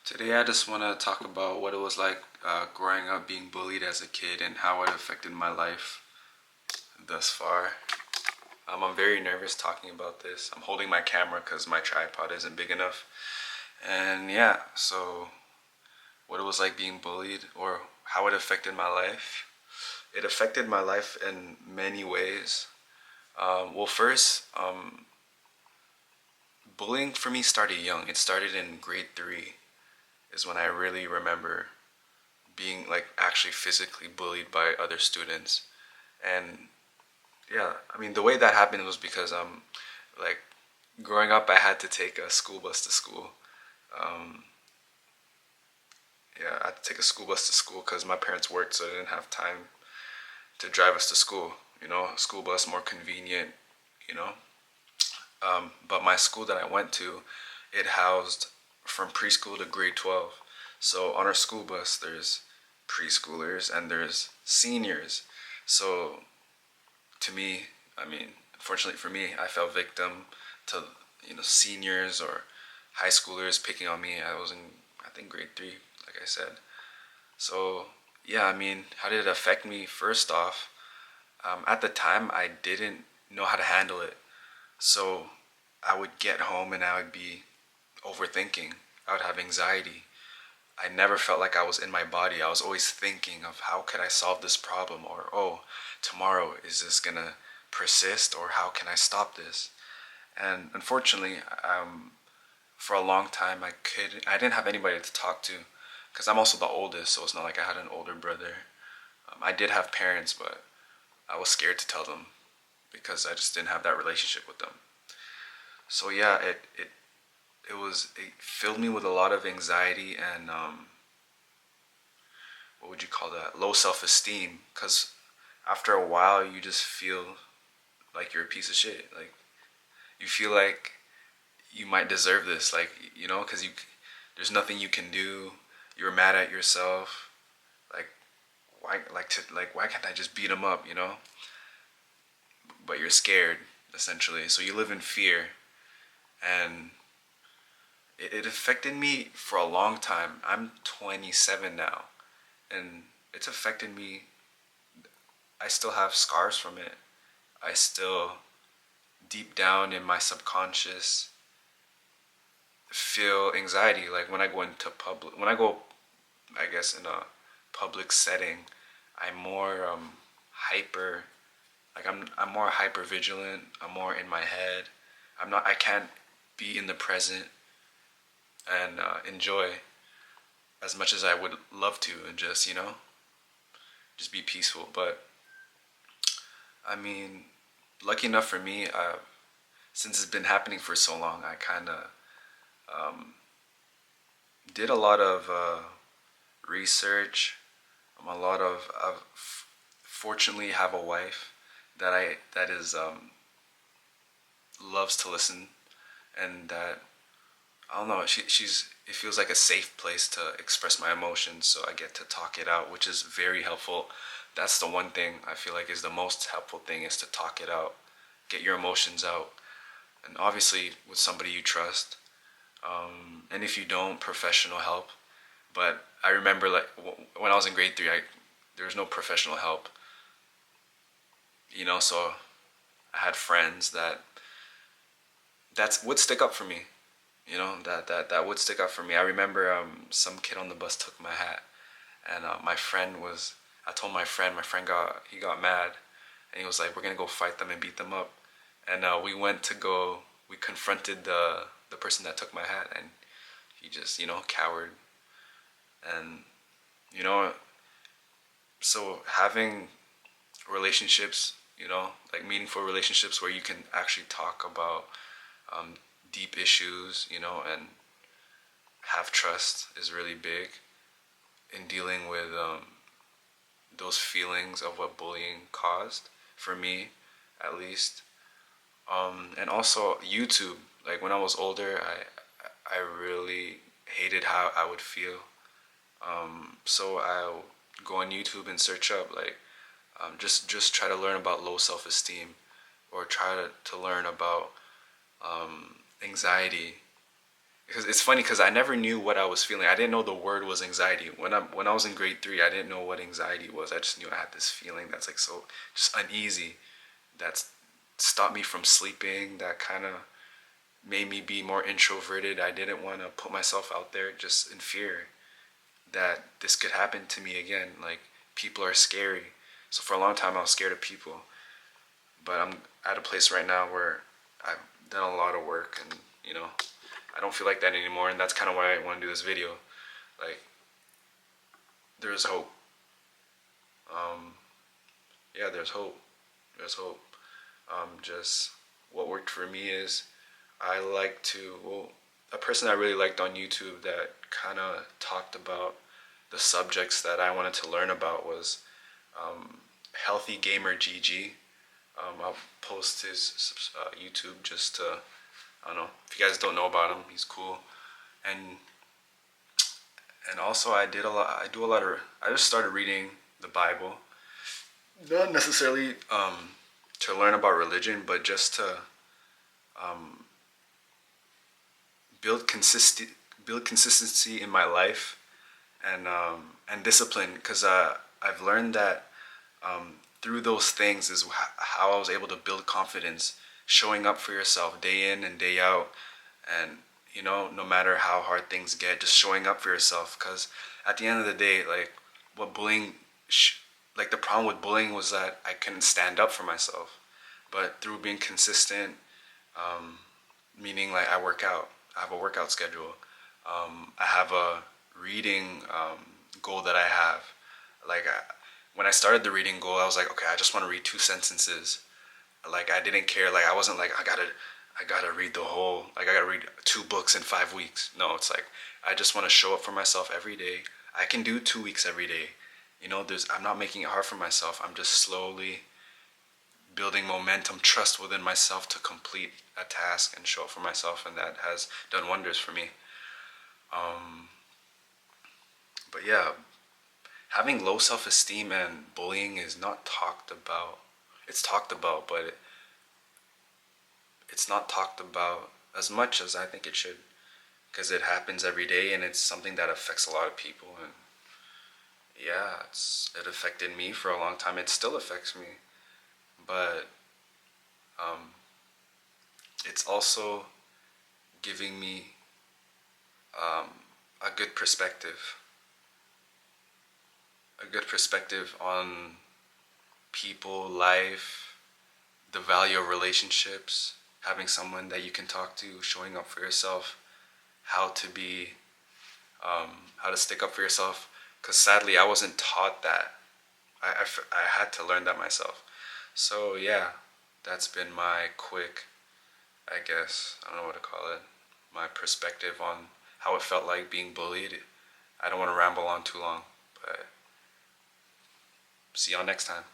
Today, I just want to talk about what it was like growing up being bullied as a kid and how it affected my life thus far. I'm very nervous talking about this. I'm holding my camera because my tripod isn't big enough. And yeah, so what it was like being bullied or how it affected my life. It affected my life in many ways. First, bullying for me started young. It started in grade three, is when I really remember being like actually physically bullied by other students. And yeah, I mean the way that happened was because like growing up I had to take a school bus to school. Um, yeah, I had to take a school bus to school because my parents worked, so I didn't have time to drive us to school. A school bus more convenient. You know, but my school that I went to, it housed from preschool to grade 12. So on our school bus, there's preschoolers and there's seniors. So to me, I mean, unfortunately for me, I fell victim to seniors or high schoolers picking on me. I was in I think grade three, like I said. So yeah, I mean, how did it affect me? First off, at the time I didn't know how to handle it. So I would get home and I would be overthinking. I would have anxiety. I never felt like I was in my body. I was always thinking of how could I solve this problem, or oh, tomorrow is this gonna persist, or how can I stop this? And unfortunately, for a long time I didn't have anybody to talk to because I'm also the oldest, so it's not like I had an older brother. I did have parents, but I was scared to tell them because I just didn't have that relationship with them. So yeah, it filled me with a lot of anxiety and what would you call that? Low self esteem. Because after a while, you just feel like you're a piece of shit. Like you feel like you might deserve this. Like because there's nothing you can do. You're mad at yourself. Like why can't I just beat him up? But you're scared essentially. So you live in fear, and it affected me for a long time. I'm 27 now, and it's affected me. I still have scars from it. I still, deep down in my subconscious, feel anxiety. Like when I go, I guess, in a public setting, I'm more hyper. Like I'm more hyper vigilant. I'm more in my head. I can't be in the present and enjoy as much as I would love to, and just be peaceful. But I mean, lucky enough for me, since it's been happening for so long, I kind of did a lot of research. Fortunately have a wife that is loves to listen, and that I don't know. She's it feels like a safe place to express my emotions, so I get to talk it out, which is very helpful. That's the one thing I feel like is the most helpful thing, is to talk it out, get your emotions out, and obviously with somebody you trust. And if you don't, professional help. But I remember like when I was in grade three, there was no professional help. So I had friends that would stick up for me. That would stick up for me. I remember some kid on the bus took my hat, and my friend was. I told my friend. My friend got mad, and he was like, "We're gonna go fight them and beat them up." And we went to go. We confronted the person that took my hat, and he just cowered. And you know, so having relationships, like meaningful relationships where you can actually talk about um, deep issues, and have trust is really big in dealing with those feelings of what bullying caused for me, at least. And also YouTube. Like when I was older, I really hated how I would feel. So I'll go on YouTube and search up like just try to learn about low self esteem, or try to learn about anxiety, because it's funny because I never knew what I was feeling. I didn't know the word was anxiety. When I was in grade 3, I didn't know what anxiety was. I just knew I had this feeling that's like so just uneasy, that's stopped me from sleeping, that kind of made me be more introverted. I didn't want to put myself out there just in fear that this could happen to me again. Like, people are scary. So for a long time I was scared of people. But I'm at a place right now where I've done a lot of work, and I don't feel like that anymore, and that's kind of why I want to do this video. Like, there's hope. Yeah, there's hope. There's hope. Just what worked for me is I like to, well, a person I really liked on YouTube that kind of talked about the subjects that I wanted to learn about was Healthy Gamer GG. I'll post his YouTube just to, I don't know, if you guys don't know about him, he's cool. And also I just started reading the Bible. Not necessarily to learn about religion, but just to build consistency in my life, and discipline, because I've learned that through those things is how I was able to build confidence, showing up for yourself day in and day out, and no matter how hard things get, just showing up for yourself. Because at the end of the day, like, what bullying like, the problem with bullying was that I couldn't stand up for myself. But through being consistent, meaning like I work out, I have a workout schedule, I have a reading goal that I have. Like, when I started the reading goal, I was like, okay, I just want to read 2 sentences. Like, I didn't care. Like, I wasn't like, I gotta read the whole, like, I gotta read 2 books in 5 weeks. No, it's like, I just want to show up for myself every day. I can do 2 weeks every day. I'm not making it hard for myself. I'm just slowly building momentum, trust within myself to complete a task and show up for myself, and that has done wonders for me. But yeah, having low self-esteem and bullying is not talked about. It's talked about, but it's not talked about as much as I think it should, because it happens every day, and it's something that affects a lot of people. And yeah, it affected me for a long time. It still affects me, but it's also giving me a good perspective, on people, life, the value of relationships, having someone that you can talk to, showing up for yourself, how to be, how to stick up for yourself. Because sadly, I wasn't taught that. I had to learn that myself. So yeah, that's been my quick, I guess, I don't know what to call it, my perspective on how it felt like being bullied. I don't want to ramble on too long, but see y'all next time.